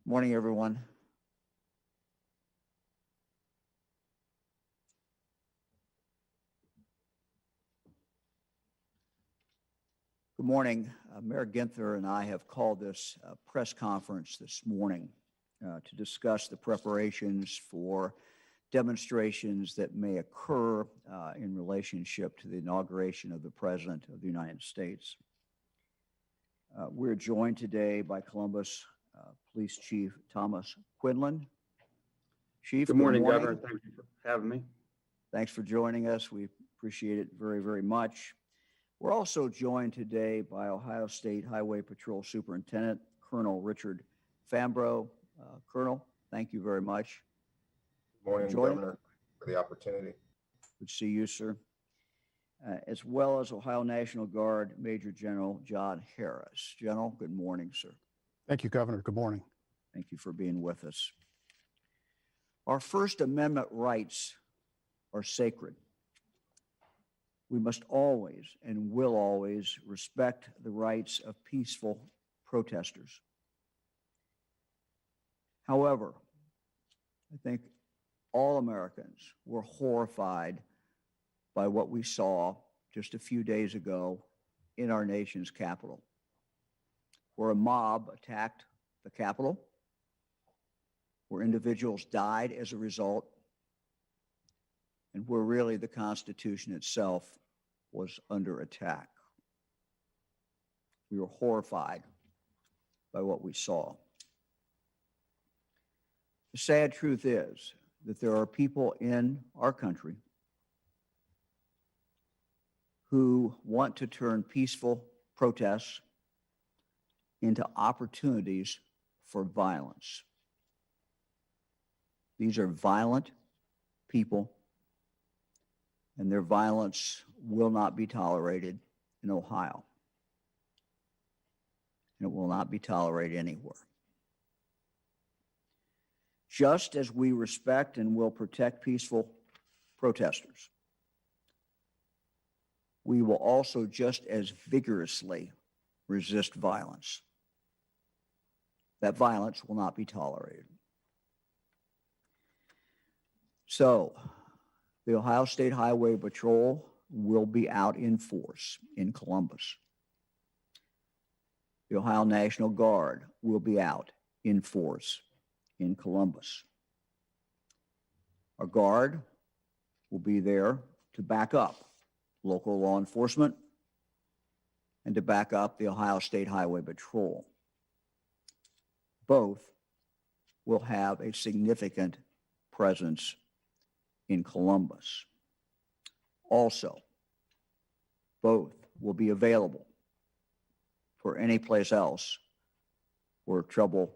Morning, everyone. Good morning. Mayor Ginther and I have called this press conference this morning to discuss the preparations for demonstrations that may occur in relationship to the inauguration of the President of the United States. We're joined today by Columbus Police Chief Thomas Quinlan. Chief, good morning, Governor. Thank you for having me. Thanks for joining us. We appreciate it very, very much. We're also joined today by Ohio State Highway Patrol Superintendent, Colonel Richard Fambro. Colonel, thank you very much. Good morning, Governor, for the opportunity. Good to see you, sir. As well as Ohio National Guard Major General John Harris. General, good morning, sir. Thank you, Governor. Good morning. Thank you for being with us. Our First Amendment rights are sacred. We must always and will always respect the rights of peaceful protesters. However, I think all Americans were horrified by what we saw just a few days ago in our nation's capital, where a mob attacked the Capitol, where individuals died as a result, and where really the Constitution itself was under attack. We were horrified by what we saw. The sad truth is that there are people in our country who want to turn peaceful protests into opportunities for violence. These are violent people, and their violence will not be tolerated in Ohio. And it will not be tolerated anywhere. Just as we respect and will protect peaceful protesters, we will also just as vigorously resist violence. That violence will not be tolerated. So, the Ohio State Highway Patrol will be out in force in Columbus. The Ohio National Guard will be out in force in Columbus. Our Guard will be there to back up local law enforcement and to back up the Ohio State Highway Patrol. Both will have a significant presence in Columbus. Also, both will be available for any place else where trouble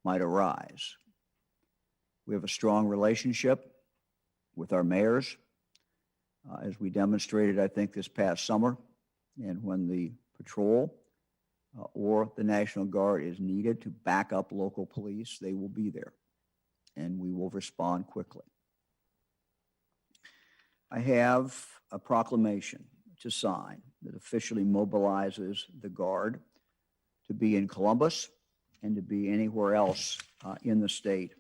might arise. We have a strong relationship with our mayors, as we demonstrated, I think, this past summer. And when the patrol or the National Guard is needed to back up local police, they will be there, and we will respond quickly. I have a proclamation to sign that officially mobilizes the Guard to be in Columbus and to be anywhere else in the state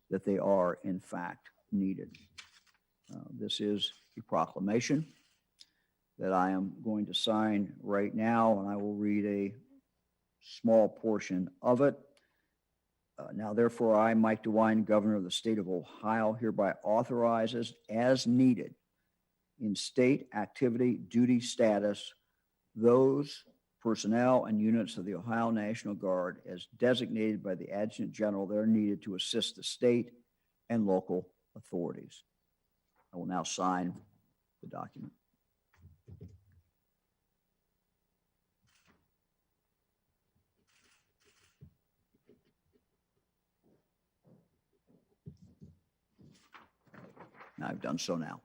that they are, in fact, needed. This is a proclamation that I am going to sign right now, and I will read a small portion of it. Now, therefore, I, Mike DeWine, Governor of the State of Ohio, hereby authorizes as needed in state activity duty status those personnel and units of the Ohio National Guard as designated by the Adjutant General that are needed to assist the state and local authorities. I will now sign the document. I've done so now.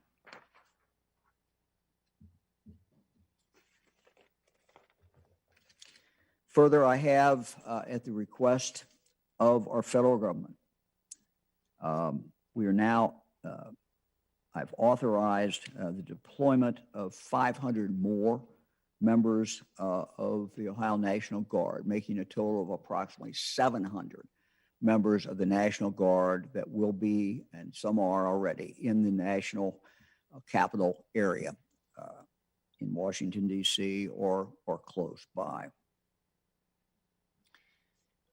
Further, I have, at the request of our federal government, we are now, I've authorized the deployment of 500 more members of the Ohio National Guard, making a total of approximately 700 members of the National Guard that will be, and some are already, in the national capital area in Washington, D.C. or close by.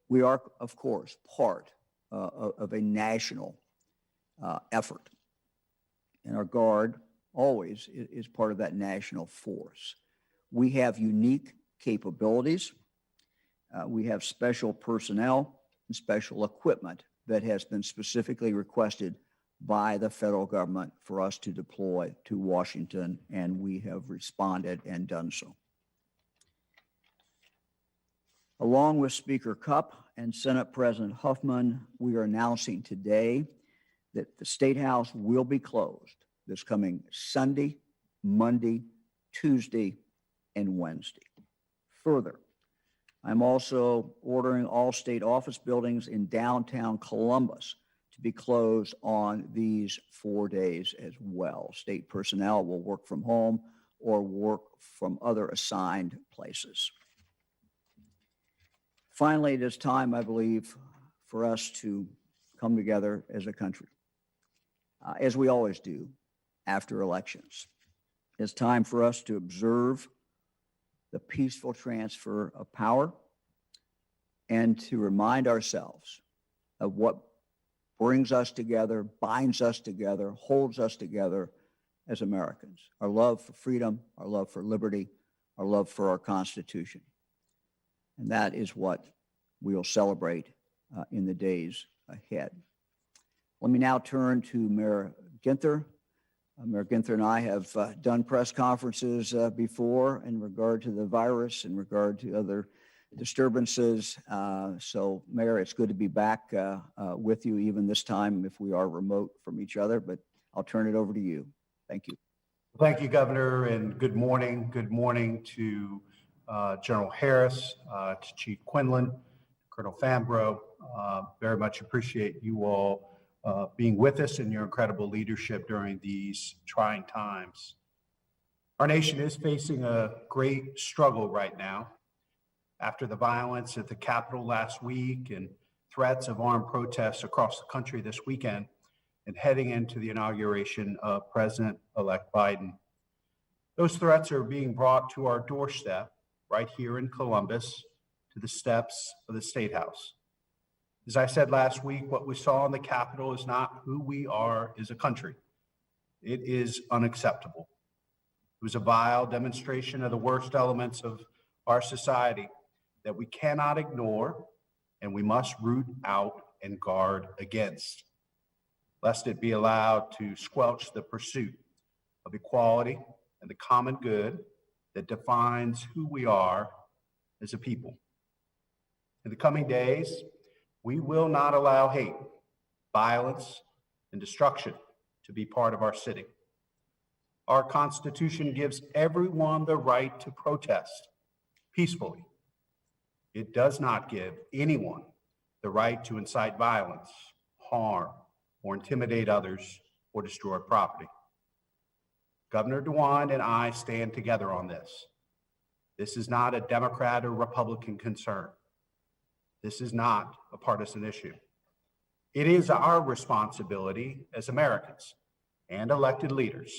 We are, of course, part of a national effort, and our Guard always is part of that national force. We have unique capabilities. We have special personnel and special equipment that has been specifically requested by the federal government for us to deploy to Washington, and we have responded and done so. Along with Speaker Cupp and Senate President Huffman, we are announcing today that the Statehouse will be closed this coming Sunday, Monday, Tuesday, and Wednesday. Further, I'm also ordering all state office buildings in downtown Columbus to be closed on these 4 days as well. State personnel will work from home or work from other assigned places. Finally, it is time, I believe, for us to come together as a country, as we always do after elections. It's time for us to observe the peaceful transfer of power and to remind ourselves of what brings us together, binds us together, holds us together as Americans. Our love for freedom, our love for liberty, our love for our Constitution. And that is what we'll celebrate in the days ahead. Let me now turn to Mayor Ginther. Mayor Ginther and I have done press conferences before in regard to the virus, in regard to other disturbances. So, Mayor, it's good to be back with you, even this time if we are remote from each other, but I'll turn it over to you. Thank you. Thank you, Governor, and good morning. Good morning to General Harris, to Chief Quinlan, Colonel Fambro. Very much appreciate you all being with us and your incredible leadership during these trying times. Our nation is facing a great struggle right now. After the violence at the Capitol last week and threats of armed protests across the country this weekend, and heading into the inauguration of President-elect Biden. Those threats are being brought to our doorstep right here in Columbus, to the steps of the Statehouse. As I said last week, what we saw in the Capitol is not who we are as a country. It is unacceptable. It was a vile demonstration of the worst elements of our society that we cannot ignore and we must root out and guard against, lest it be allowed to squelch the pursuit of equality and the common good that defines who we are as a people. In the coming days, we will not allow hate, violence, and destruction to be part of our city. Our Constitution gives everyone the right to protest peacefully. It does not give anyone the right to incite violence, harm, or intimidate others or destroy property. Governor DeWine and I stand together on this. This is not a Democrat or Republican concern. This is not a partisan issue. It is our responsibility as Americans and elected leaders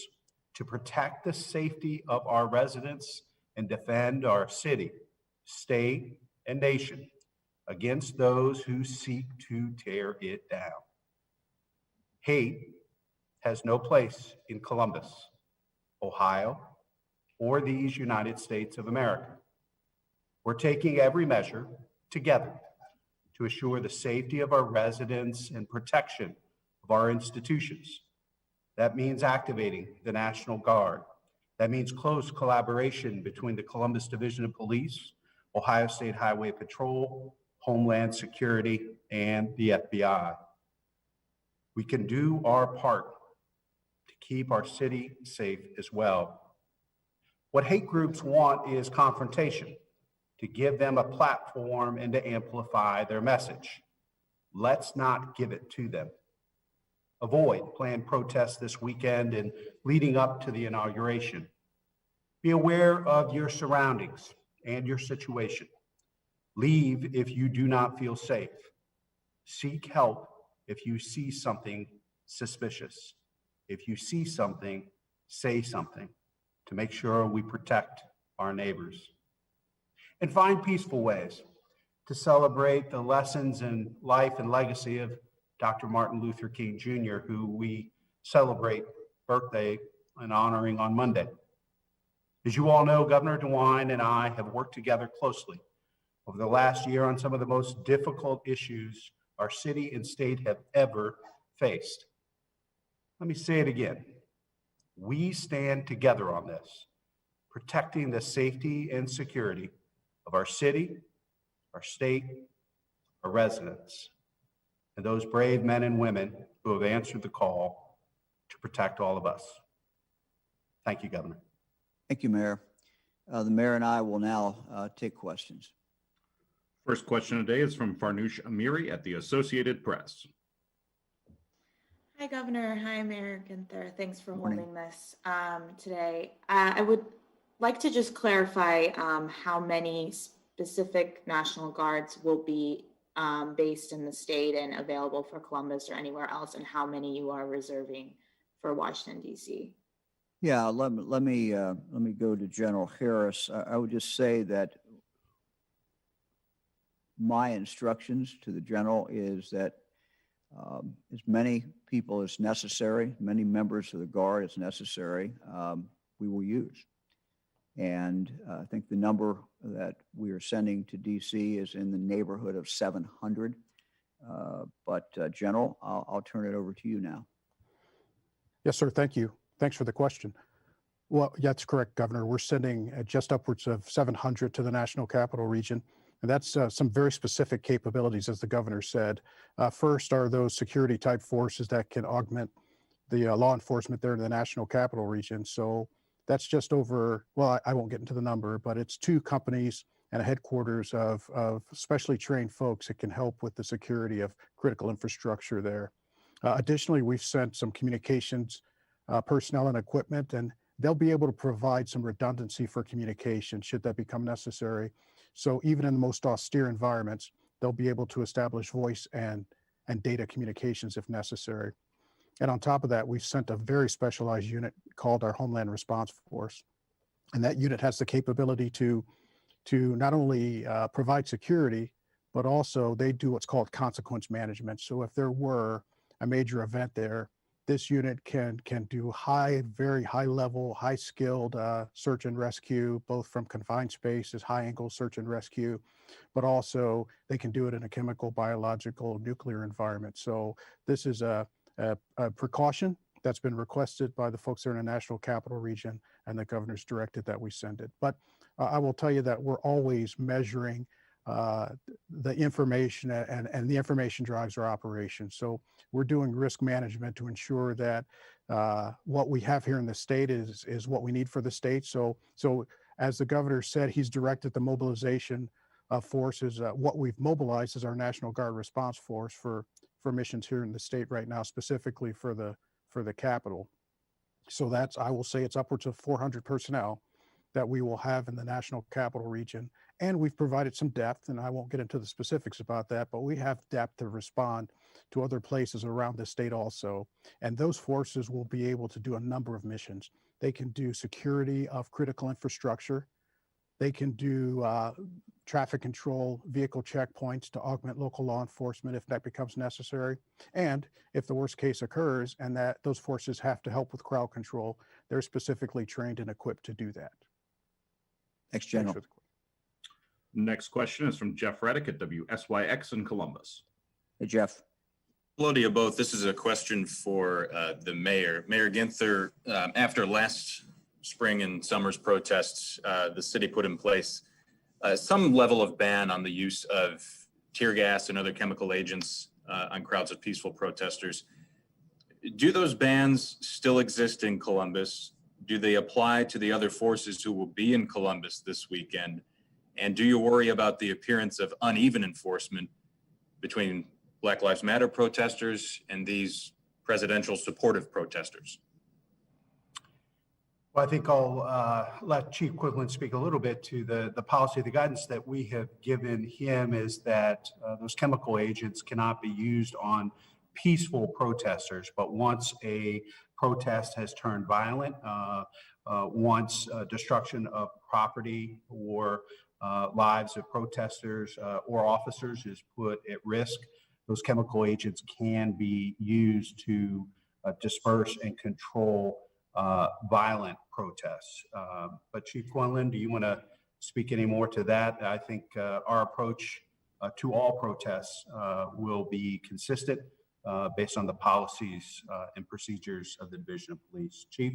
to protect the safety of our residents and defend our city, state, and nation against those who seek to tear it down. Hate has no place in Columbus, Ohio, or these United States of America. We're taking every measure together to assure the safety of our residents and protection of our institutions. That means activating the National Guard. That means close collaboration between the Columbus Division of Police, Ohio State Highway Patrol, Homeland Security, and the FBI. We can do our part to keep our city safe as well. What hate groups want is confrontation, to give them a platform and to amplify their message. Let's not give it to them. Avoid planned protests this weekend and leading up to the inauguration. Be aware of your surroundings and your situation. Leave if you do not feel safe. Seek help if you see something suspicious. If you see something, say something to make sure we protect our neighbors. And find peaceful ways to celebrate the lessons in life and legacy of Dr. Martin Luther King Jr., who we celebrate birthday and honoring on Monday. As you all know, Governor DeWine and I have worked together closely over the last year on some of the most difficult issues our city and state have ever faced. Let me say it again. We stand together on this, protecting the safety and security of our city, our state, our residents, and those brave men and women who have answered the call to protect all of us. Thank you, Governor. Thank you, Mayor. The mayor and I will now take questions. First question today is from Farnoosh Amiri at the Associated Press. Hi, Governor. Hi, Mayor Ginther. Thanks for Morning. holding this today. I would like to just clarify how many specific National Guards will be based in the state and available for Columbus or anywhere else, and how many you are reserving for Washington, D.C. Yeah, let me go to General Harris. I would just say that my instructions to the general is that as many people as necessary, many members of the Guard as necessary, we will use. And I think the number that we are sending to DC is in the neighborhood of 700. General, I'll turn it over to you now. Yes, sir. Thank you. Thanks for the question. Well, yeah, that's correct, Governor. We're sending just upwards of 700 to the National Capital Region. And that's some very specific capabilities, as the governor said. First are those security type forces that can augment the law enforcement there in the National Capital Region. So that's just over, well, I won't get into the number, but it's 2 companies and a headquarters of specially trained folks that can help with the security of critical infrastructure there. Additionally, we've sent some communications personnel and equipment, and they'll be able to provide some redundancy for communication should that become necessary. So even in the most austere environments, they'll be able to establish voice and data communications if necessary. And on top of that, we've sent a very specialized unit called our Homeland Response Force. And that unit has the capability to not only provide security, but also they do what's called consequence management. So if there were a major event there, this unit can do very high level, high skilled search and rescue, both from confined spaces, high angle search and rescue, but also they can do it in a chemical, biological, nuclear environment. So this is a precaution that's been requested by the folks there in the National Capital Region, and the governor's directed that we send it. But I will tell you that we're always measuring the information, and the information drives our operation. So we're doing risk management to ensure that what we have here in the state is what we need for the state. So as the governor said, he's directed the mobilization of forces. What we've mobilized is our National Guard Response Force for missions here in the state right now, specifically for the Capitol. So I will say it's upwards of 400 personnel that we will have in the National Capital Region. And we've provided some depth, and I won't get into the specifics about that, but we have depth to respond to other places around the state also. And those forces will be able to do a number of missions. They can do security of critical infrastructure. They can do traffic control, vehicle checkpoints to augment local law enforcement if that becomes necessary. And if the worst case occurs and that those forces have to help with crowd control, they're specifically trained and equipped to do that. Thanks, General. Next question is from Jeff Reddick at WSYX in Columbus. Hey, Jeff. Hello to you both. This is a question for the mayor. Mayor Ginther, after last spring and summer's protests, the city put in place some level of ban on the use of tear gas and other chemical agents on crowds of peaceful protesters. Do those bans still exist in Columbus? Do they apply to the other forces who will be in Columbus this weekend? And do you worry about the appearance of uneven enforcement between Black Lives Matter protesters and these presidential supportive protesters? Well, I think I'll let Chief Quinlan speak a little bit to the policy. The guidance that we have given him is that those chemical agents cannot be used on peaceful protesters, but once a protest has turned violent, once destruction of property or lives of protesters or officers is put at risk, those chemical agents can be used to disperse and control violent protests. But Chief Quinlan, do you want to speak any more to that? I think our approach to all protests will be consistent based on the policies and procedures of the Division of Police. Chief?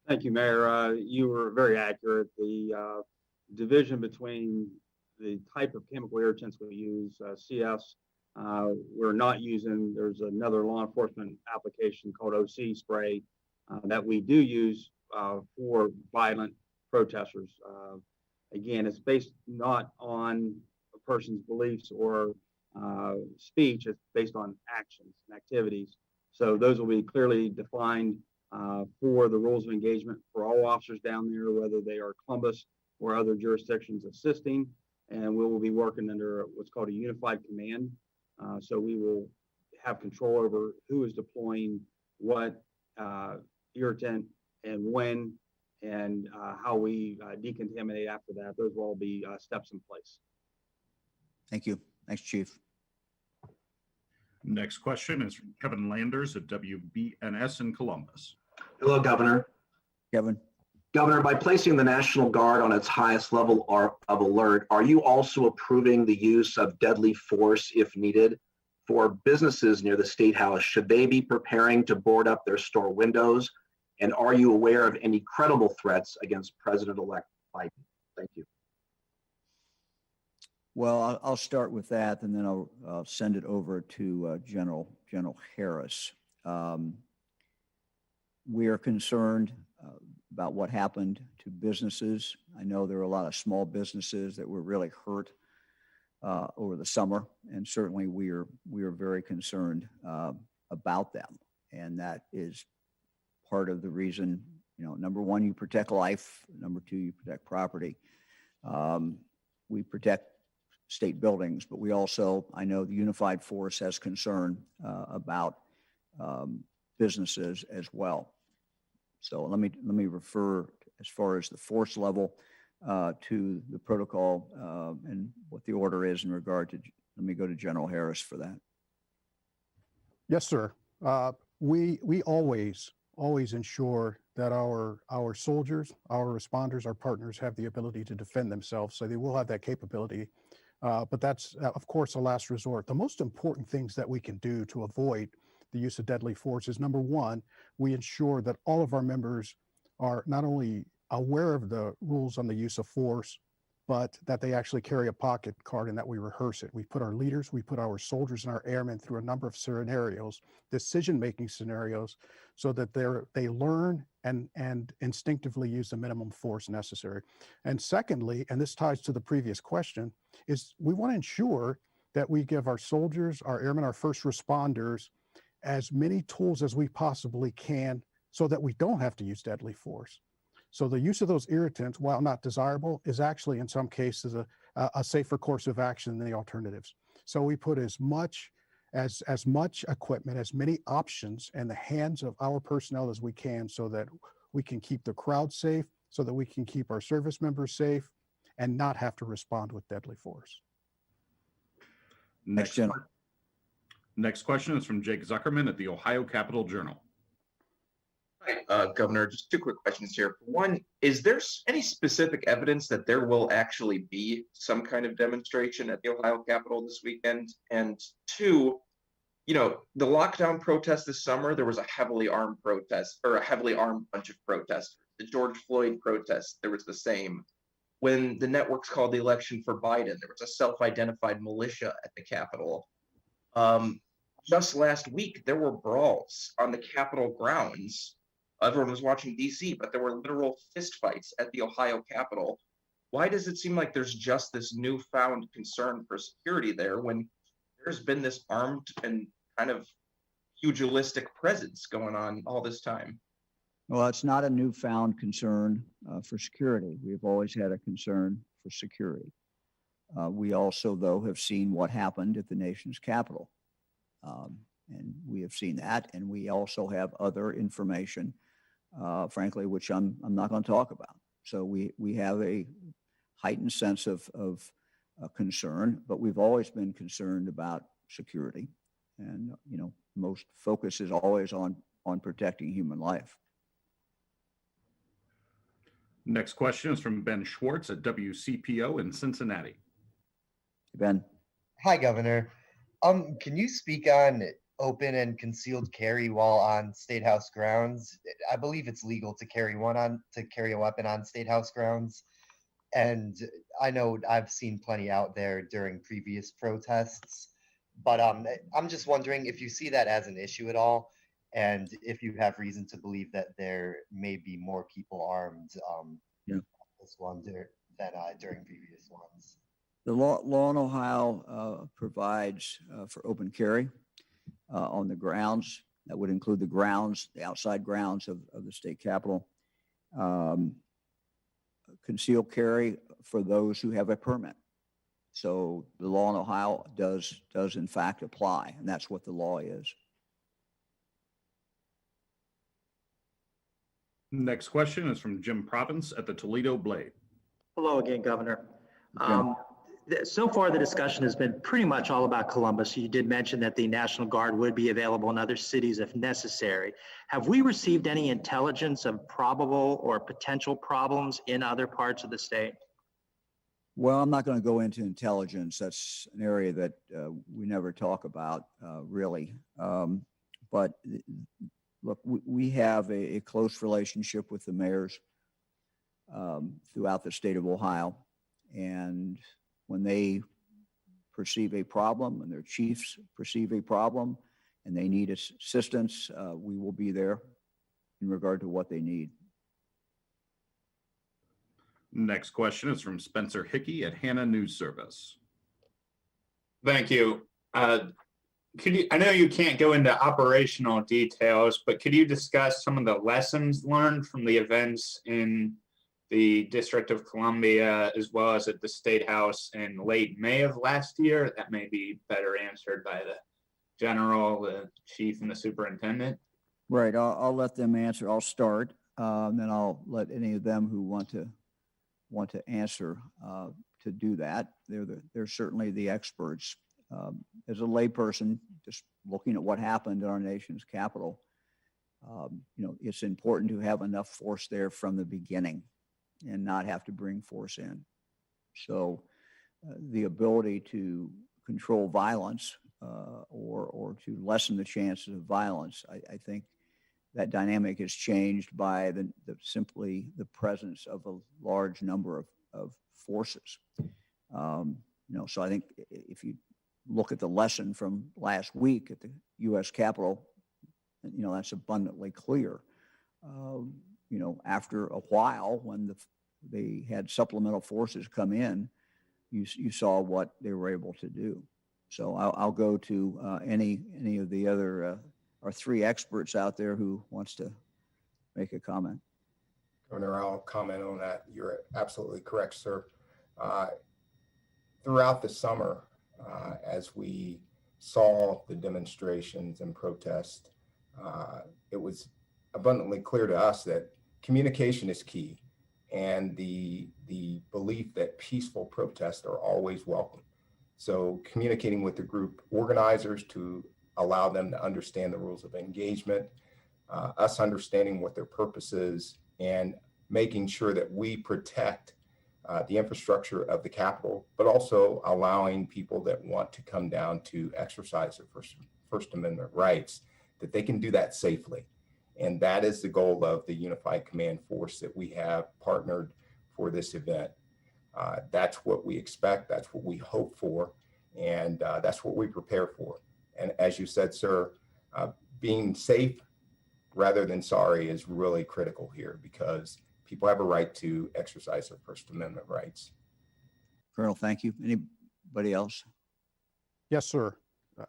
Thank you, Mayor. You were very accurate. The division between the type of chemical irritants we use, CS, we're not using. There's another law enforcement application called OC spray that we do use for violent protesters. Again, it's based not on a person's beliefs or speech. It's based on actions and activities. So those will be clearly defined for the rules of engagement for all officers down there, whether they are Columbus or other jurisdictions assisting. And we will be working under what's called a unified command. So we will have control over who is deploying what irritant and when, and how we decontaminate after that. Those will all be steps in place. Thank you. Thanks, Chief. Next question is from Kevin Landers at WBNS in Columbus. Hello, Governor. Kevin? Governor, by placing the National Guard on its highest level of alert, are you also approving the use of deadly force if needed? For businesses near the Statehouse, should they be preparing to board up their store windows? And are you aware of any credible threats against President-elect Biden? Thank you. Well, I'll start with that, and then I'll send it over to General Harris. We are concerned about what happened to businesses. I know there are a lot of small businesses that were really hurt over the summer, and certainly we are very concerned about them. And that is part of the reason, number one, you protect life. Number two, you protect property. We protect state buildings, but we also, I know the unified force has concern about businesses as well. So let me refer, as far as the force level, to the protocol and what the order is in regard to. Let me go to General Harris for that. Yes, sir. We always ensure that our soldiers, our responders, our partners have the ability to defend themselves, so they will have that capability. But that's, of course, a last resort. The most important things that we can do to avoid the use of deadly force is, number one, we ensure that all of our members are not only aware of the rules on the use of force, but that they actually carry a pocket card and that we rehearse it. We put our leaders, we put our soldiers and our airmen through a number of scenarios, decision-making scenarios, so that they learn and instinctively use the minimum force necessary. And secondly, and this ties to the previous question, is we want to ensure that we give our soldiers, our airmen, our first responders as many tools as we possibly can so that we don't have to use deadly force. So the use of those irritants, while not desirable, is actually in some cases a safer course of action than the alternatives. So we put as much equipment, as many options in the hands of our personnel as we can, so that we can keep the crowd safe, so that we can keep our service members safe, and not have to respond with deadly force. Next, General. Next question is from Jake Zuckerman at the Ohio Capitol Journal. Hi, Governor, just two quick questions here. One, is there any specific evidence that there will actually be some kind of demonstration at the Ohio Capitol this weekend? And two, the lockdown protest this summer, there was a heavily armed protest, or a heavily armed bunch of protesters. The George Floyd protest, there was the same. When the networks called the election for Biden, there was a self-identified militia at the Capitol. Just last week, there were brawls on the Capitol grounds. Everyone was watching DC, but there were literal fistfights at the Ohio Capitol. Why does it seem like there's just this newfound concern for security there when there's been this armed and kind of pugilistic presence going on all this time? Well, it's not a newfound concern for security. We've always had a concern for security. We also, though, have seen what happened at the nation's capital. And we have seen that, and we also have other information, frankly, which I'm not going to talk about. So we have a heightened sense of concern, but we've always been concerned about security. And, you know, most focus is always on protecting human life. Next question is from Ben Schwartz at WCPO in Cincinnati. Ben. Hi, Governor. Can you speak on open and concealed carry while on Statehouse grounds? I believe it's legal to carry a weapon on Statehouse grounds. And I know I've seen plenty out there during previous protests, but I'm just wondering if you see that as an issue at all, and if you have reason to believe that there may be more people armed this one than during previous ones. The law in Ohio provides for open carry on the grounds. That would include the grounds, the outside grounds of the state capitol. Concealed carry for those who have a permit. So the law in Ohio does in fact apply, and that's what the law is. Next question is from Jim Province at the Toledo Blade. Hello again, Governor. Jim. So far, the discussion has been pretty much all about Columbus. You did mention that the National Guard would be available in other cities if necessary. Have we received any intelligence of probable or potential problems in other parts of the state? Well, I'm not going to go into intelligence. That's an area that we never talk about, really. But look, we have a close relationship with the mayors throughout the state of Ohio. And when they perceive a problem and their chiefs perceive a problem and they need assistance, we will be there in regard to what they need. Next question is from Spencer Hickey at Hannah News Service. Thank you. I know you can't go into operational details, but could you discuss some of the lessons learned from the events in the District of Columbia, as well as at the Statehouse in late May of last year? That may be better answered by the general, the chief, and the superintendent. Right. I'll let them answer. I'll start, and then I'll let any of them who want to answer to do that. They're certainly the experts. As a layperson, just looking at what happened in our nation's capital, it's important to have enough force there from the beginning and not have to bring force in. So the ability to control violence or to lessen the chances of violence, I think that dynamic is changed by simply the presence of a large number of forces. So I think if you look at the lesson from last week at the U.S. Capitol, that's abundantly clear. After a while, when they had supplemental forces come in, you saw what they were able to do. So I'll go to any of the other our three experts out there who wants to make a comment. Governor, I'll comment on that. You're absolutely correct, sir. Throughout the summer, as we saw the demonstrations and protests, it was abundantly clear to us that communication is key, and the belief that peaceful protests are always welcome. So communicating with the group organizers to allow them to understand the rules of engagement, us understanding what their purpose is, and making sure that we protect the infrastructure of the Capitol, but also allowing people that want to come down to exercise their First Amendment rights, that they can do that safely. And that is the goal of the Unified Command Force that we have partnered for this event. That's what we expect, that's what we hope for, and that's what we prepare for. And as you said, sir, being safe rather than sorry is really critical here, because people have a right to exercise their First Amendment rights. Colonel, thank you. Anybody else? Yes, sir.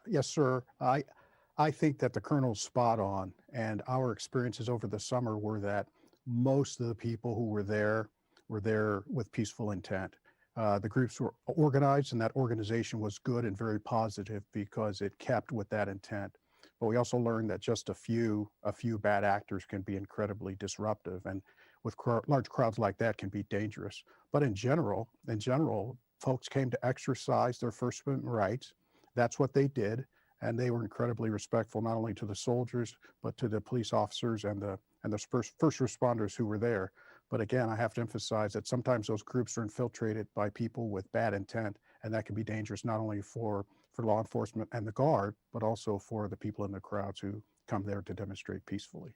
Yes, sir. I think that the colonel's spot on, and our experiences over the summer were that most of the people who were there with peaceful intent. The groups were organized, and that organization was good and very positive because it kept with that intent. But we also learned that just a few bad actors can be incredibly disruptive, and with large crowds like that can be dangerous. But in general, folks came to exercise their First Amendment rights. That's what they did, and they were incredibly respectful not only to the soldiers but to the police officers and the first responders who were there. But again, I have to emphasize that sometimes those groups are infiltrated by people with bad intent, and that can be dangerous not only for law enforcement and the guard, but also for the people in the crowds who come there to demonstrate peacefully.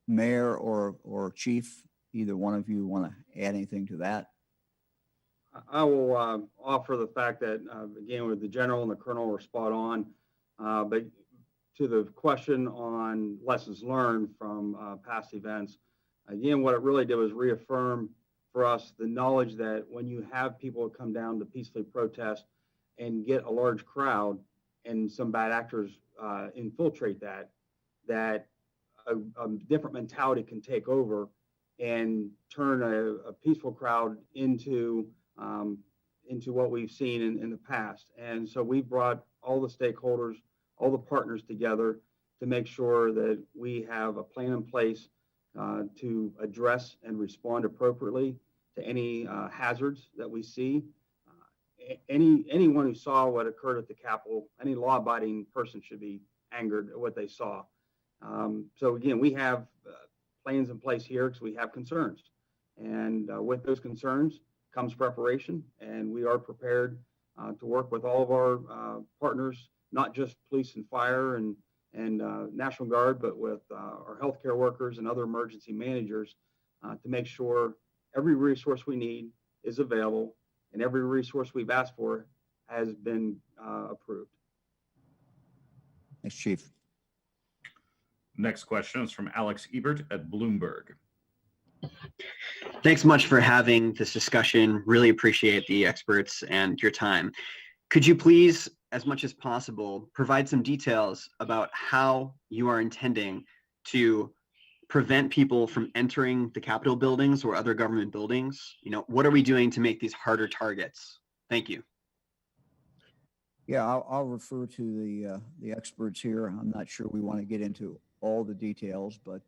Mayor or Chief, either one of you want to add anything to that? I will offer the fact that, again, with the general and the colonel were spot on. But to the question on lessons learned from past events, again, what it really did was reaffirm for us the knowledge that when you have people come down to peacefully protest and get a large crowd and some bad actors infiltrate that a different mentality can take over and turn a peaceful crowd into what we've seen in the past. And so we brought all the stakeholders, all the partners together to make sure that we have a plan in place to address and respond appropriately to any hazards that we see. Anyone who saw what occurred at the Capitol, any law-abiding person should be angered at what they saw. So again, we have plans in place here because we have concerns. And with those concerns comes preparation, and we are prepared to work with all of our partners, not just police and fire and National Guard, but with our healthcare workers and other emergency managers to make sure every resource we need is available and every resource we've asked for has been approved. Thanks, Chief. Next question is from Alex Ebert at Bloomberg. Thanks much for having this discussion. Really appreciate the experts and your time. Could you please, as much as possible, provide some details about how you are intending to prevent people from entering the Capitol buildings or other government buildings? You know, what are we doing to make these harder targets? Thank you. Yeah, I'll refer to the experts here. I'm not sure we want to get into all the details, but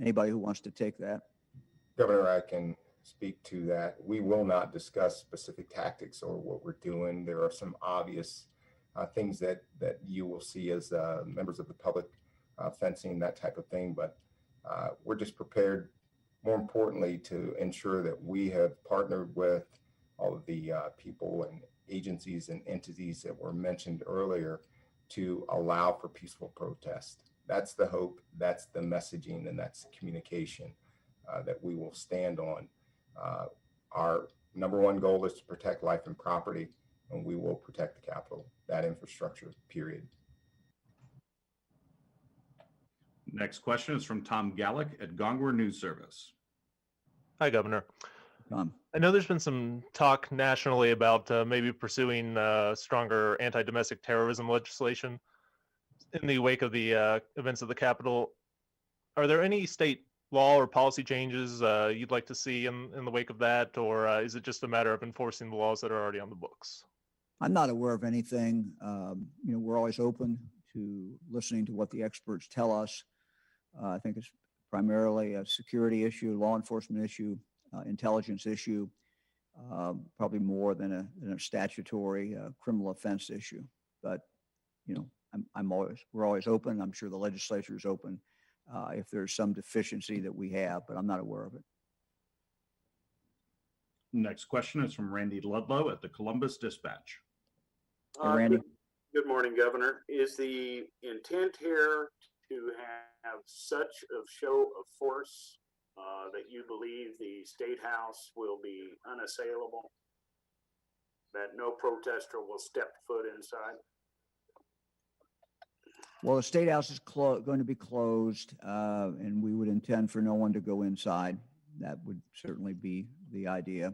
anybody who wants to take that. Governor, I can speak to that. We will not discuss specific tactics or what we're doing. There are some obvious things that you will see as members of the public, fencing, that type of thing. But we're just prepared, more importantly, to ensure that we have partnered with all of the people and agencies and entities that were mentioned earlier to allow for peaceful protest. That's the hope, that's the messaging, and that's the communication that we will stand on. Our number one goal is to protect life and property, and we will protect the Capitol, that infrastructure, period. Next question is from Tom Gallick at Gongwer News Service. Hi, Governor. Tom. I know there's been some talk nationally about maybe pursuing stronger anti-domestic terrorism legislation in the wake of the events of the Capitol. Are there any state law or policy changes you'd like to see in the wake of that, or is it just a matter of enforcing the laws that are already on the books? I'm not aware of anything. We're always open to listening to what the experts tell us. I think it's primarily a security issue, law enforcement issue, intelligence issue, probably more than a statutory criminal offense issue. But we're always open. I'm sure the legislature is open if there's some deficiency that we have, but I'm not aware of it. Next question is from Randy Ludlow at the Columbus Dispatch. Hey, Randy. Good morning, Governor. Is the intent here to have such a show of force that you believe the Statehouse will be unassailable, that no protester will step foot inside? Well, the Statehouse is going to be closed, and we would intend for no one to go inside. That would certainly be the idea.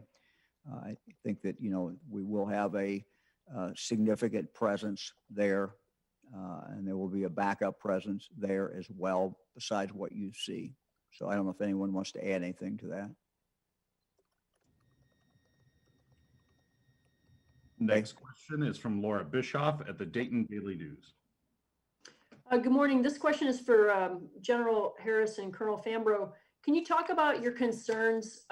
I think that, we will have a significant presence there and there will be a backup presence there as well, besides what you see. So I don't know if anyone wants to add anything to that. Next question is from Laura Bischoff at the Dayton Daily News. Good morning. This question is for General Harris and Colonel Fambro. Can you talk about your concerns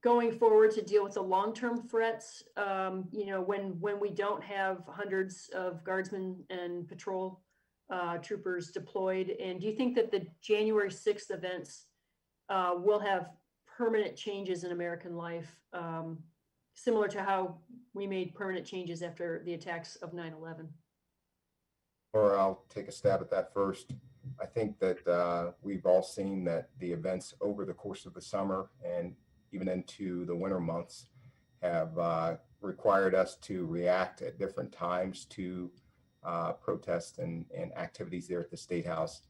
going forward to deal with the long-term threats? When we don't have hundreds of guardsmen and patrol troopers deployed, and do you think that the January 6th events will have permanent changes in American life, similar to how we made permanent changes after the attacks of 9/11? Or I'll take a stab at that first. I think that we've all seen that the events over the course of the summer and even into the winter months have required us to react at different times to protests and activities there at the Statehouse.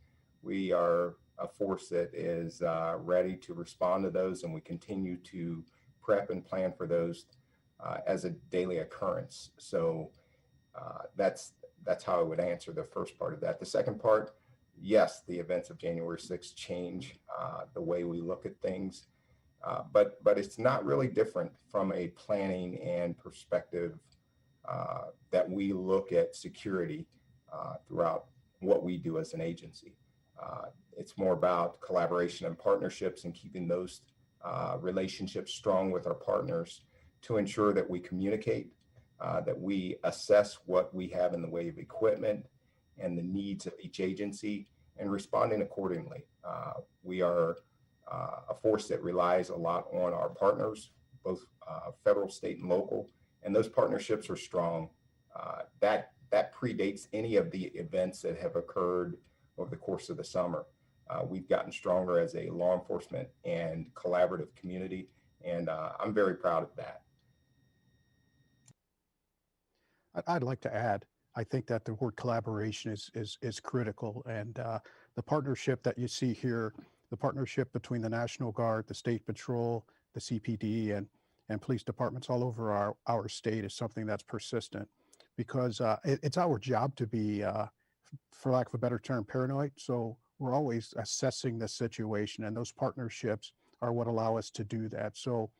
We are a force that is ready to respond to those, and we continue to prep and plan for those as a daily occurrence. So that's how I would answer the first part of that. The second part, yes, the events of January 6th change the way we look at things, but it's not really different from a planning and perspective that we look at security throughout what we do as an agency. It's more about collaboration and partnerships and keeping those relationships strong with our partners to ensure that we communicate, that we assess what we have in the way of equipment and the needs of each agency and responding accordingly. We are a force that relies a lot on our partners, both federal, state, and local, and those partnerships are strong. That predates any of the events that have occurred over the course of the summer. We've gotten stronger as a law enforcement and collaborative community, and I'm very proud of that. I'd like to add, I think that the word collaboration is critical, and the partnership that you see here, the partnership between the National Guard, the State Patrol, the CPD, and police departments all over our state is something that's persistent, because it's our job to be, for lack of a better term, paranoid. So we're always assessing the situation, and those partnerships are what allow us to do that. So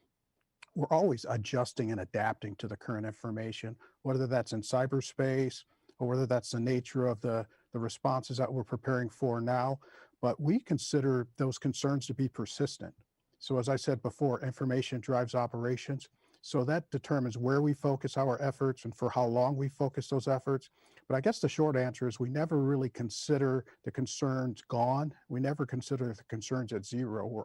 we're always adjusting and adapting to the current information, whether that's in cyberspace or whether that's the nature of the responses that we're preparing for now. But we consider those concerns to be persistent. So as I said before, information drives operations. So that determines where we focus our efforts and for how long we focus those efforts. But I guess the short answer is we never really consider the concerns gone. We never consider the concerns at zero.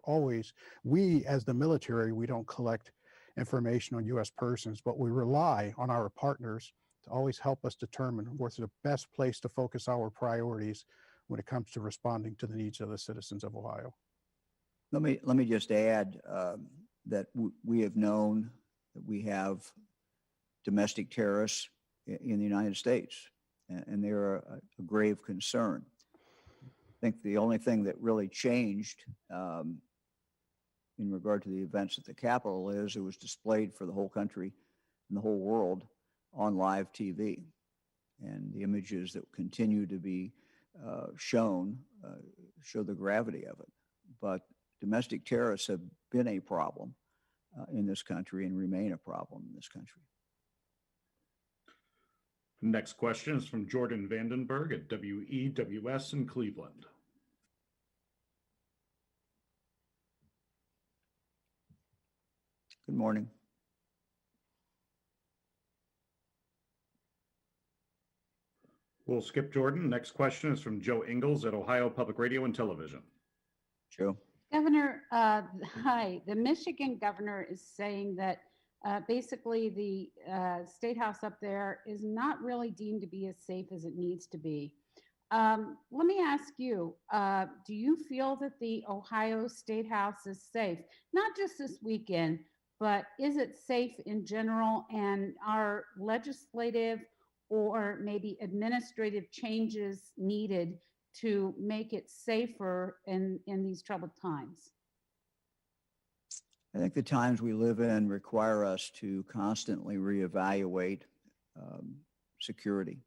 We as the military, we don't collect information on U.S. persons, but we rely on our partners to always help us determine what's the best place to focus our priorities when it comes to responding to the needs of the citizens of Ohio. Let me just add that we have known that we have domestic terrorists in the United States, and they're a grave concern. I think the only thing that really changed in regard to the events at the Capitol is it was displayed for the whole country and the whole world on live TV. And the images that continue to be shown show the gravity of it. But domestic terrorists have been a problem in this country and remain a problem in this country. Next question is from Jordan Vandenberg at WEWS in Cleveland. Good morning. We'll skip Jordan. Next question is from Joe Ingles at Ohio Public Radio and Television. Joe. Governor, hi. The Michigan governor is saying that basically the Statehouse up there is not really deemed to be as safe as it needs to be. Let me ask you, do you feel that the Ohio Statehouse is safe? Not just this weekend, but is it safe in general? And are legislative or maybe administrative changes needed to make it safer in these troubled times? I think the times we live in require us to constantly reevaluate security.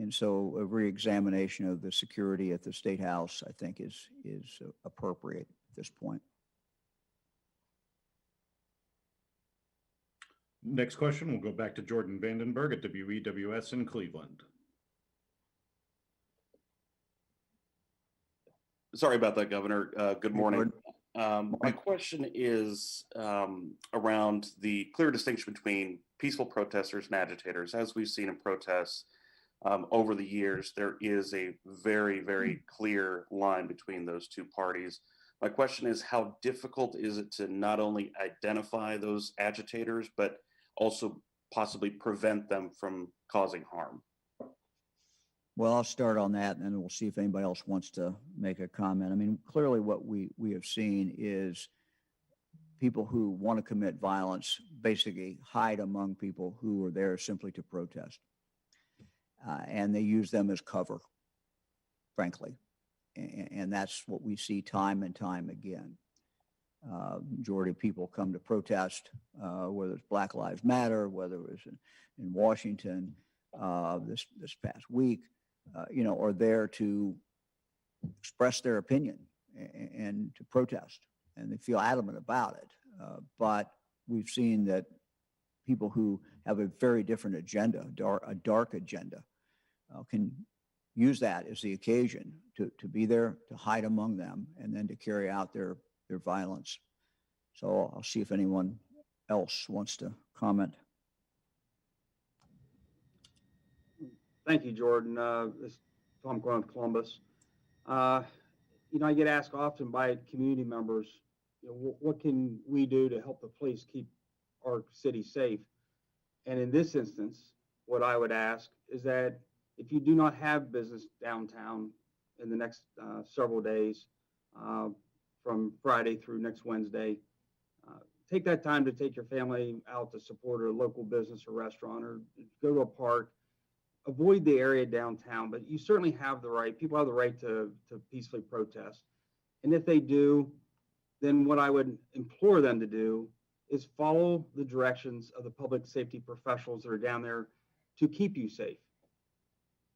And so a reexamination of the security at the State House, I think, is appropriate at this point. Next question, we'll go back to Jordan Vandenberg at WEWS in Cleveland. Sorry about that, Governor. Good morning. My question is around the clear distinction between peaceful protesters and agitators. As we've seen in protests over the years, there is a very, very clear line between those two parties. My question is, how difficult is it to not only identify those agitators, but also possibly prevent them from causing harm? Well, I'll start on that, and then we'll see if anybody else wants to make a comment. I mean, clearly what we have seen is people who want to commit violence basically hide among people who are there simply to protest. And they use them as cover, frankly. And that's what we see time and time again. Majority of people come to protest, whether it's Black Lives Matter, whether it was in Washington this past week, are there to express their opinion and to protest, and they feel adamant about it. But we've seen that people who have a very different agenda, a dark agenda, can use that as the occasion to be there, to hide among them, and then to carry out their violence. So I'll see if anyone else wants to comment. Thank you, Jordan. This is Tom Grant, Columbus. I get asked often by community members, what can we do to help the police keep our city safe? And in this instance, what I would ask is that if you do not have business downtown in the next several days, from Friday through next Wednesday, take that time to take your family out to support a local business or restaurant, or go to a park. Avoid the area downtown, but you certainly have the right, people have the right to peacefully protest. And if they do, then what I would implore them to do is follow the directions of the public safety professionals that are down there to keep you safe.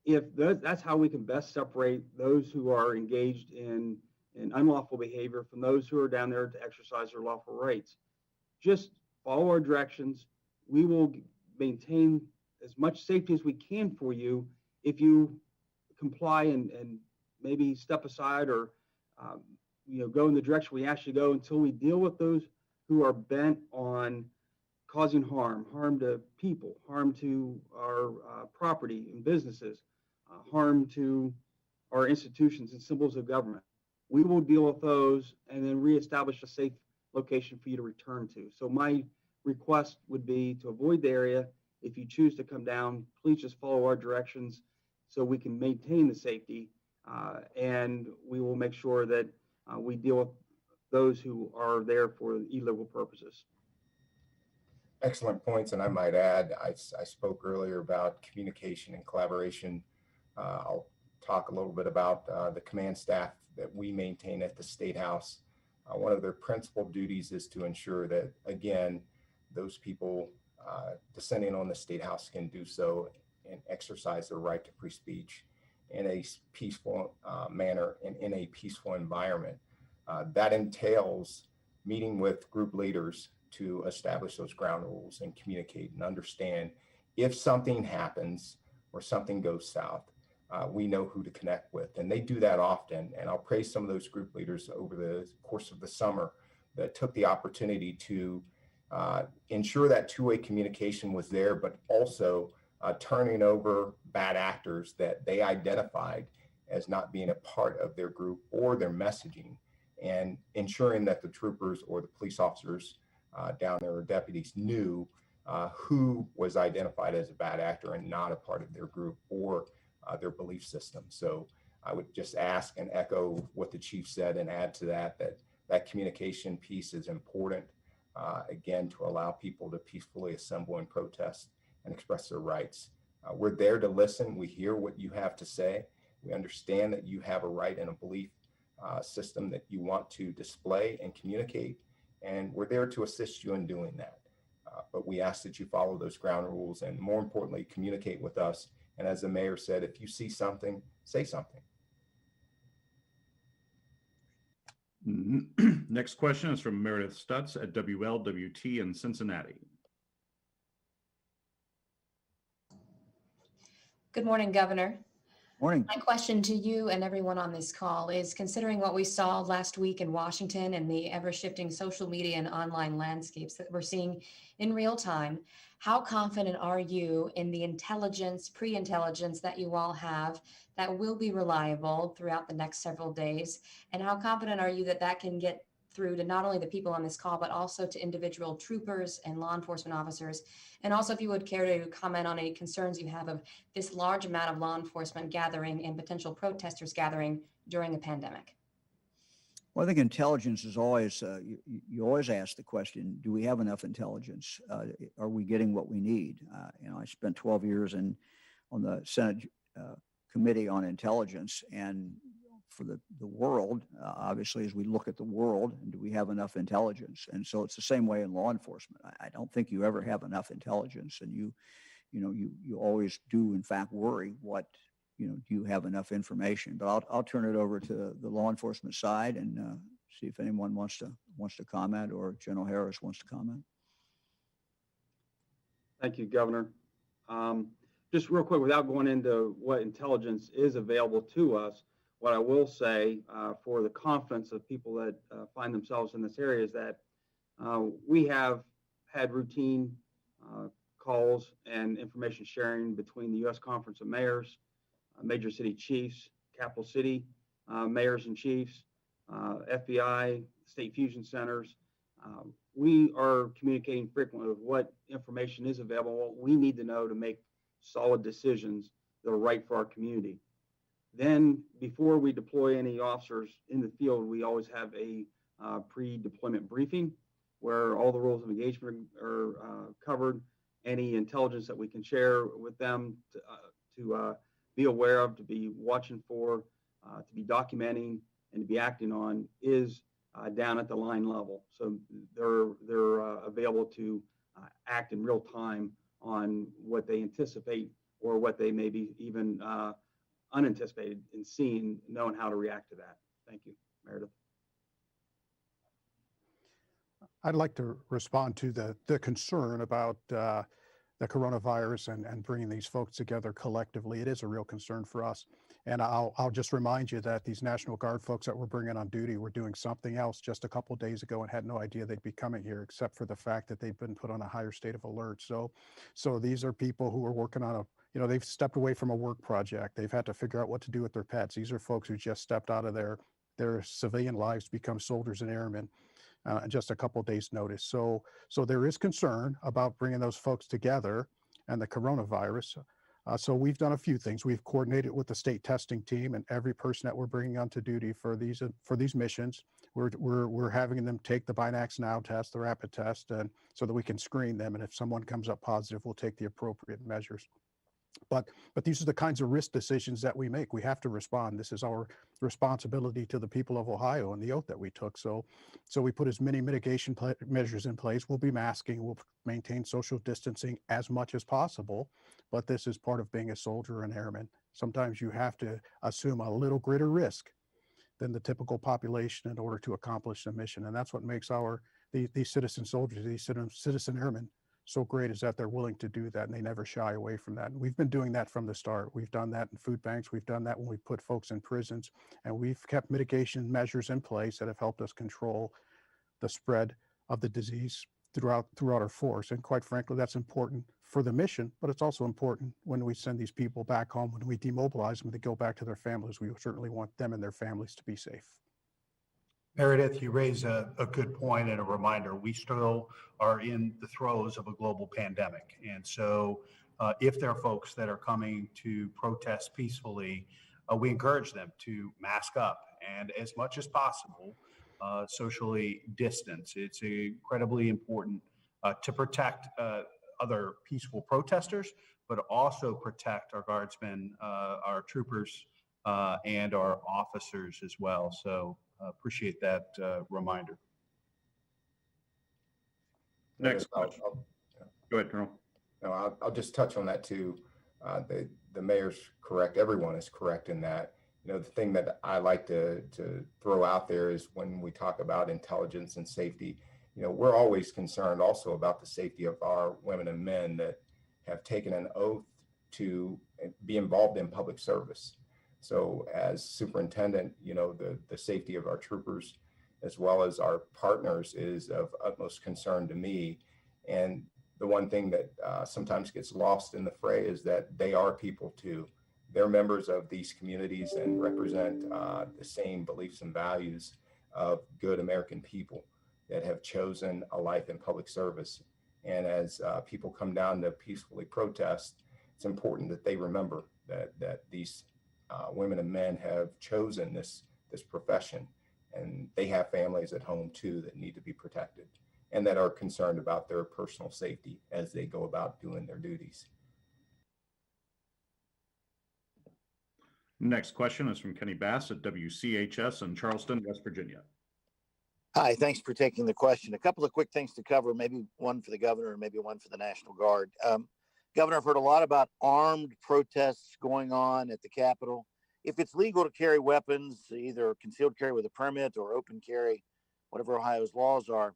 That's how we can best separate those who are engaged in unlawful behavior from those who are down there to exercise their lawful rights. Just follow our directions. We will maintain as much safety as we can for you if you comply and maybe step aside or go in the direction we ask you to go, until we deal with those who are bent on causing harm to people, harm to our property and businesses, harm to our institutions and symbols of government. We will deal with those and then reestablish a safe location for you to return to. So my request would be to avoid the area. If you choose to come down, please just follow our directions so we can maintain the safety, and we will make sure that we deal with those who are there for illegal purposes. Excellent points, and I might add, I spoke earlier about communication and collaboration. I'll talk a little bit about the command staff that we maintain at the State House. One of their principal duties is to ensure that, again, those people descending on the State House can do so and exercise their right to free speech in a peaceful manner and in a peaceful environment. That entails meeting with group leaders to establish those ground rules and communicate and understand if something happens or something goes south, we know who to connect with. And they do that often. And I'll praise some of those group leaders over the course of the summer that took the opportunity to ensure that two-way communication was there, but also turning over bad actors that they identified as not being a part of their group or their messaging, and ensuring that the troopers or the police officers down there, or deputies, knew who was identified as a bad actor and not a part of their group or their belief system. So I would just ask and echo what the chief said and add to that, that communication piece is important, again, to allow people to peacefully assemble and protest and express their rights. We're there to listen. We hear what you have to say. We understand that you have a right and a belief system that you want to display and communicate, and we're there to assist you in doing that. But we ask that you follow those ground rules, and more importantly, communicate with us And as the mayor said, if you see something, say something. Next question is from Meredith Stutz at WLWT in Cincinnati. Good morning, Governor. Morning. My question to you and everyone on this call is, considering what we saw last week in Washington and the ever-shifting social media and online landscapes that we're seeing in real time, how confident are you in the intelligence, pre-intelligence that you all have that will be reliable throughout the next several days? And how confident are you that that can get through to not only the people on this call, but also to individual troopers and law enforcement officers? And also, if you would care to comment on any concerns you have of this large amount of law enforcement gathering and potential protesters gathering during a pandemic. Well, I think intelligence is always, you always ask the question, do we have enough intelligence? Are we getting what we need? I spent 12 years on the Senate Committee on Intelligence, and for the world, obviously, as we look at the world, do we have enough intelligence? And so it's the same way in law enforcement. I don't think you ever have enough intelligence, and you always do, in fact, worry what, do you have enough information? But I'll turn it over to the law enforcement side and see if anyone wants to comment, or General Harris wants to comment. Thank you, Governor. Just real quick, without going into what intelligence is available to us, what I will say for the confidence of people that find themselves in this area is that we have had routine calls and information sharing between the U.S. Conference of Mayors, major city chiefs, capital city mayors and chiefs, FBI, state fusion centers. We are communicating frequently with what information is available, what we need to know to make solid decisions that are right for our community. Then, before we deploy any officers in the field, we always have a pre-deployment briefing where all the rules of engagement are covered, any intelligence that we can share with them to be aware of, to be watching for, to be documenting, and to be acting on is down at the line level. So they're available to act in real time on what they anticipate or what they may be even unanticipated in seeing, knowing how to react to that. Thank you, Meredith. I'd like to respond to the concern about the coronavirus and bringing these folks together collectively. It is a real concern for us. And I'll just remind you that these National Guard folks that we're bringing on duty were doing something else just a couple of days ago and had no idea they'd be coming here, except for the fact that they've been put on a higher state of alert. So these are people who are working on they've stepped away from a work project. They've had to figure out what to do with their pets. These are folks who just stepped out of their civilian lives to become soldiers and airmen. Just a couple of days notice. So there is concern about bringing those folks together and the coronavirus. So we've done a few things. We've coordinated with the state testing team, and every person that we're bringing onto duty for these missions, we're having them take the Binax Now test, the rapid test, and so that we can screen them. And if someone comes up positive, we'll take the appropriate measures. But these are the kinds of risk decisions that we make. We have to respond. This is our responsibility to the people of Ohio and the oath that we took. So we put as many mitigation measures in place. We'll be masking. We'll maintain social distancing as much as possible. But this is part of being a soldier and airman. Sometimes you have to assume a little greater risk than the typical population in order to accomplish the mission. And that's what makes these citizen soldiers, these citizen airmen, so great, is that they're willing to do that and they never shy away from that. And we've been doing that from the start. We've done that in food banks. We've done that when we put folks in prisons, and we've kept mitigation measures in place that have helped us control the spread of the disease throughout our force. And quite frankly, that's important for the mission, but it's also important when we send these people back home, when we demobilize them to go back to their families. We certainly want them and their families to be safe. Meredith, you raise a good point and a reminder. We still are in the throes of a global pandemic. And so if there are folks that are coming to protest peacefully, we encourage them to mask up and, as much as possible, socially distance. It's incredibly important to protect other peaceful protesters, but also protect our guardsmen, our troopers, and our officers as well. So appreciate that reminder. Next question. Go ahead, Colonel. No, I'll just touch on that too. The mayor's correct. Everyone is correct in that. You know, the thing that I like to throw out there is when we talk about intelligence and safety, you know, we're always concerned also about the safety of our women and men that have taken an oath to be involved in public service. So as superintendent, you know, the safety of our troopers as well as our partners is of utmost concern to me. And the one thing that sometimes gets lost in the fray is that they are people too. They're members of these communities and represent the same beliefs and values of good American people that have chosen a life in public service. And as people come down to peacefully protest, it's important that they remember that these women and men have chosen this profession, and they have families at home too that need to be protected and that are concerned about their personal safety as they go about doing their duties. Next question is from Kenny Bass at WCHS in Charleston, West Virginia. Hi, thanks for taking the question. A couple of quick things to cover, maybe one for the governor and maybe one for the National Guard. Governor, I've heard a lot about armed protests going on at the Capitol. If it's legal to carry weapons, either concealed carry with a permit or open carry, whatever Ohio's laws are,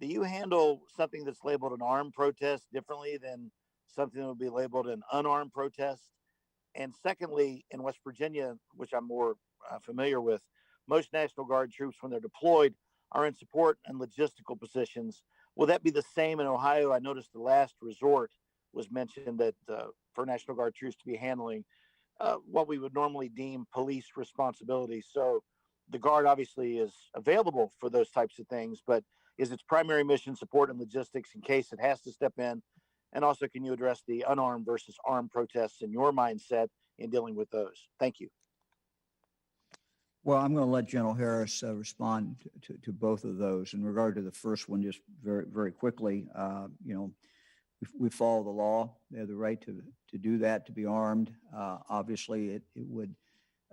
do you handle something that's labeled an armed protest differently than something that would be labeled an unarmed protest? And secondly, in West Virginia, which I'm more familiar with, most National Guard troops, when they're deployed, are in support and logistical positions. Will that be the same in Ohio? I noticed the last resort was mentioned that for National Guard troops to be handling what we would normally deem police responsibilities. So the Guard obviously is available for those types of things, but is its primary mission support and logistics in case it has to step in? And also, can you address the unarmed versus armed protests in your mindset in dealing with those? Thank you. Well, I'm going to let General Harris respond to both of those. In regard to the first one, just very, very quickly, you know, we follow the law. They have the right to do that, to be armed. Obviously, it would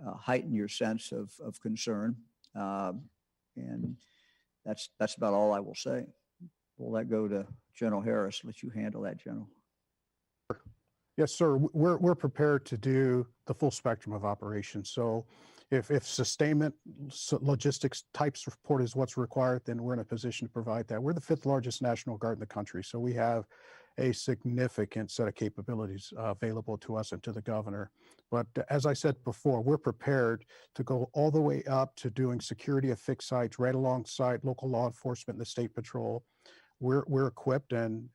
heighten your sense of concern. And that's about all I will say. We'll let go to General Harris, let you handle that, General. Yes, sir. We're prepared to do the full spectrum of operations. So if sustainment, logistics type support is what's required, then we're in a position to provide that. We're the 5th largest National Guard in the country. So we have a significant set of capabilities available to us and to the governor. But as I said before, we're prepared to go all the way up to doing security of fixed sites right alongside local law enforcement and the state patrol. We're equipped and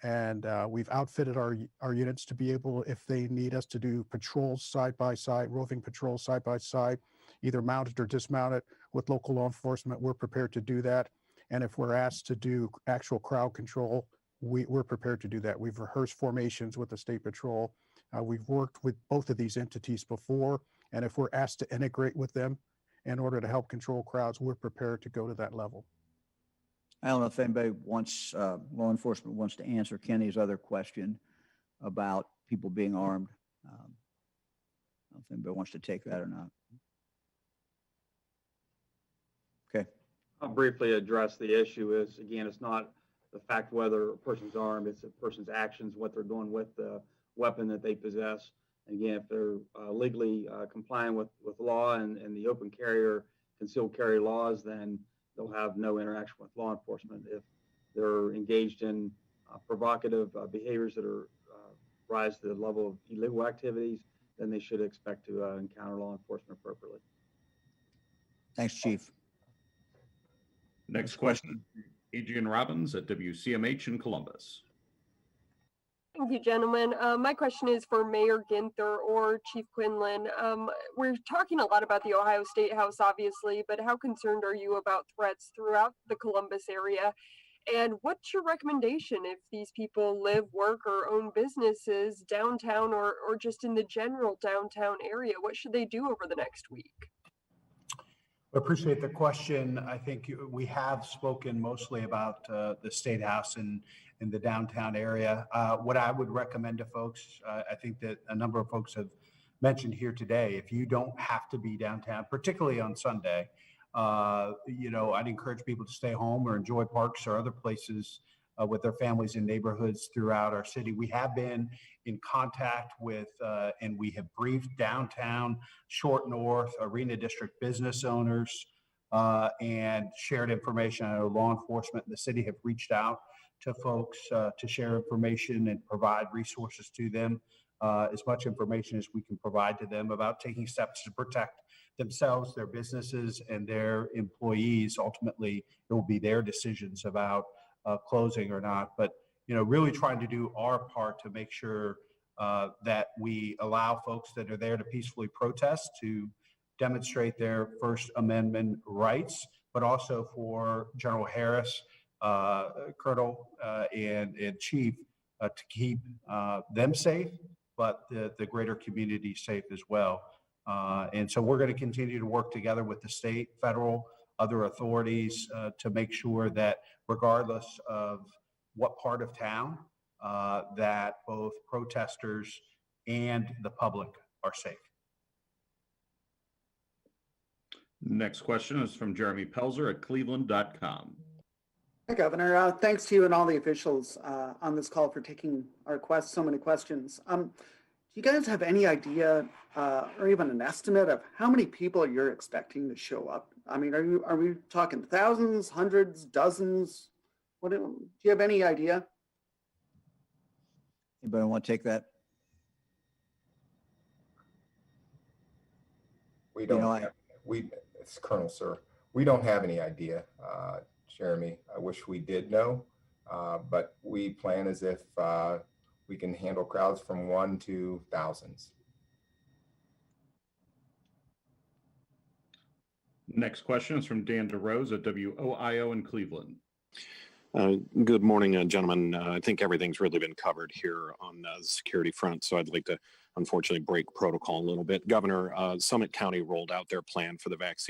we've outfitted our units to be able, if they need us to do patrols side by side, roving patrols side by side, either mounted or dismounted with local law enforcement, we're prepared to do that. And if we're asked to do actual crowd control, we're prepared to do that. We've rehearsed formations with the state patrol. We've worked with both of these entities before, and if we're asked to integrate with them in order to help control crowds, we're prepared to go to that level. I don't know if anybody wants, law enforcement wants to answer Kenny's other question about people being armed. I don't know if anybody wants to take that or not. Okay. I'll briefly address the issue is, again, it's not the fact whether a person's armed, it's a person's actions, what they're doing with the weapon that they possess. And again, if they're legally complying with law and the open carrier, concealed carry laws, then they'll have no interaction with law enforcement. If they're engaged in provocative behaviors that are rise to the level of illegal activities, then they should expect to encounter law enforcement appropriately. Thanks, Chief. Next question, Adrian Robbins at WCMH in Columbus. Thank you, gentlemen. My question is for Mayor Ginther or Chief Quinlan. We're talking a lot about the Ohio Statehouse, obviously, but how concerned are you about threats throughout the Columbus area? And what's your recommendation if these people live, work, or own businesses downtown or just in the general downtown area? What should they do over the next week? I appreciate the question. I think we have spoken mostly about the Statehouse and in the downtown area. What I would recommend to folks, I think that a number of folks have mentioned here today, if you don't have to be downtown, particularly on Sunday, you know, I'd encourage people to stay home or enjoy parks or other places with their families and neighborhoods throughout our city. We have been in contact with, and we have briefed downtown, Short North, Arena District business owners, and shared information. I know law enforcement in the city have reached out to folks to share information and provide resources to them, as much information as we can provide to them about taking steps to protect themselves, their businesses, and their employees. Ultimately, it will be their decisions about closing or not. But really trying to do our part to make sure that we allow folks that are there to peacefully protest to demonstrate their First Amendment rights, but also for General Harris, Colonel, and Chief to keep them safe, but the greater community safe as well. And so we're going to continue to work together with the state, federal, other authorities to make sure that regardless of what part of town, that both protesters and the public are safe. Next question is from Jeremy Pelzer at cleveland.com. Hi, Governor. Thanks to you and all the officials on this call for taking our so many questions. Do you guys have any idea or even an estimate of how many people you're expecting to show up? I mean, are we talking thousands, hundreds, dozens? Do you have any idea? Anybody want to take that? We don't. It's Colonel, sir. We don't have any idea, Jeremy. I wish we did know, but we plan as if we can handle crowds from 1 to thousands. Next question is from Dan DeRose at WOIO in Cleveland. Good morning, gentlemen. I think everything's really been covered here on the security front, so I'd like to unfortunately break protocol a little bit. Governor, Summit County rolled out their plan for the vaccine